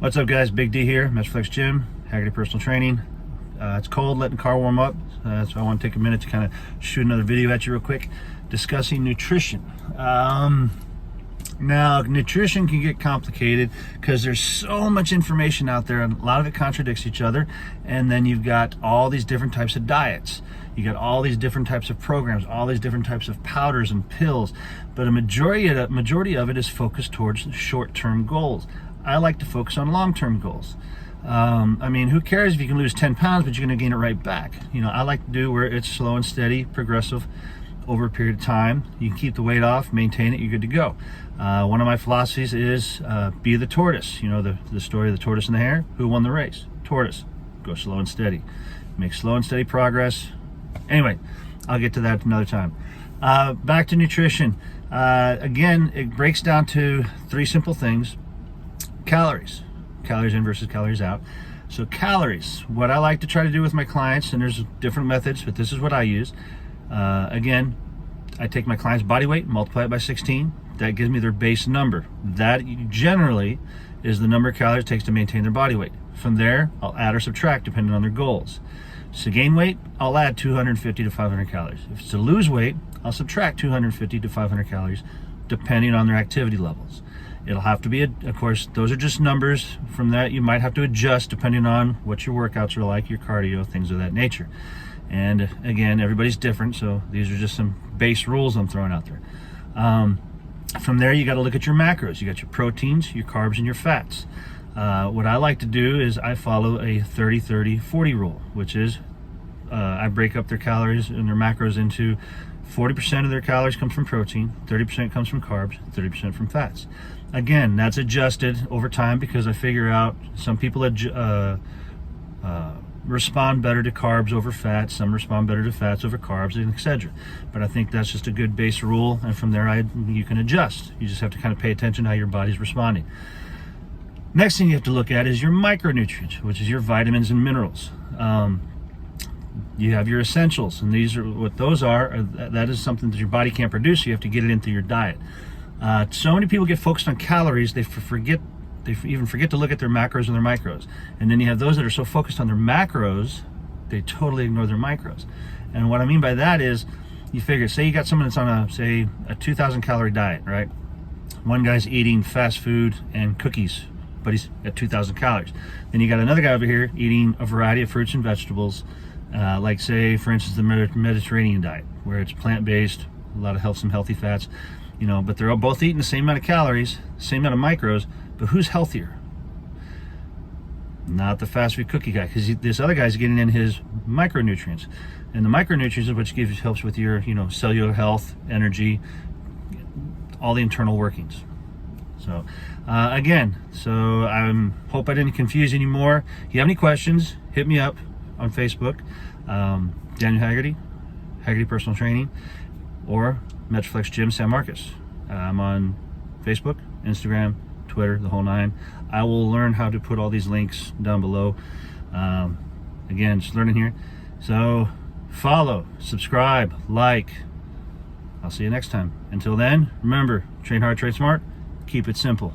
What's up, guys? Big D here, Metroflex Gym, Haggerty Personal Training. It's cold, letting the car warm up, so I want to take a minute to kind of shoot another video at you real quick, discussing nutrition. Now, nutrition can get complicated because there's so much information out there, and a lot of it contradicts each other. And then you've got all these different types of diets. You got all these different types of programs, all these different types of powders and pills. But a majority of it is focused towards short-term goals. I like to focus on long-term goals. I mean, who cares if you can lose 10 pounds, but you're going to gain it right back? You know, I like to do where it's slow and steady, progressive over a period of time. You can keep the weight off, maintain it, you're good to go. One of my philosophies is be the tortoise. You know, the story of the tortoise and the hare. Who won the race? Tortoise. Go slow and steady. Make slow and steady progress. Anyway, I'll get to that another time. Back to nutrition. Again, it breaks down to three simple things. Calories. Calories in versus calories out. So calories, what I like to try to do with my clients, and there's different methods, but this is what I use. Again, I take my client's body weight, multiply it by 16. That gives me their base number. That generally is the number of calories it takes to maintain their body weight. From there, I'll add or subtract depending on their goals. To gain weight, I'll add 250 to 500 calories. If it's to lose weight, I'll subtract 250 to 500 calories depending on their activity levels. It'll have to be, of course, those are just numbers. From that, you might have to adjust depending on what your workouts are like, your cardio, things of that nature. And again, everybody's different, so these are just some base rules I'm throwing out there. From there, you got to look at your macros. You got your proteins, your carbs, and your fats. What I like to do is I follow a 30-30-40 rule, which is I break up their calories and their macros into 40% of their calories comes from protein, 30% comes from carbs, 30% from fats. Again, that's adjusted over time because I figure out some people respond better to carbs over fats, some respond better to fats over carbs, and etc. But I think that's just a good base rule, and from there you can adjust. You just have to kind of pay attention to how your body's responding. Next thing you have to look at is your micronutrients, which is your vitamins and minerals. You have your essentials, and these are what those are. That is something that your body can't produce, so you have to get it into your diet. So many people get focused on calories, they even forget to look at their macros and their micros. And then you have those that are so focused on their macros, they totally ignore their micros. And what I mean by that is, you figure, say you got someone that's on a 2,000 calorie diet, right? One guy's eating fast food and cookies, but he's at 2,000 calories. Then you got another guy over here eating a variety of fruits and vegetables, like say, for instance, the Mediterranean diet, where it's plant-based, a lot of some healthy fats, you know, but they're all both eating the same amount of calories, same amount of micros, but who's healthier? Not the fast food cookie guy, because this other guy's getting in his micronutrients, and the micronutrients are what helps with your, you know, cellular health, energy, all the internal workings. So again, I hope I didn't confuse you anymore. If you have any questions, hit me up on Facebook, Daniel Haggerty Personal Training, or Metroflex Gym San Marcos. I'm on Facebook, Instagram, Twitter, the whole nine. I will learn how to put all these links down below. Again, just learning here. So follow, subscribe, like. I'll see you next time. Until then, remember, train hard, train smart, keep it simple.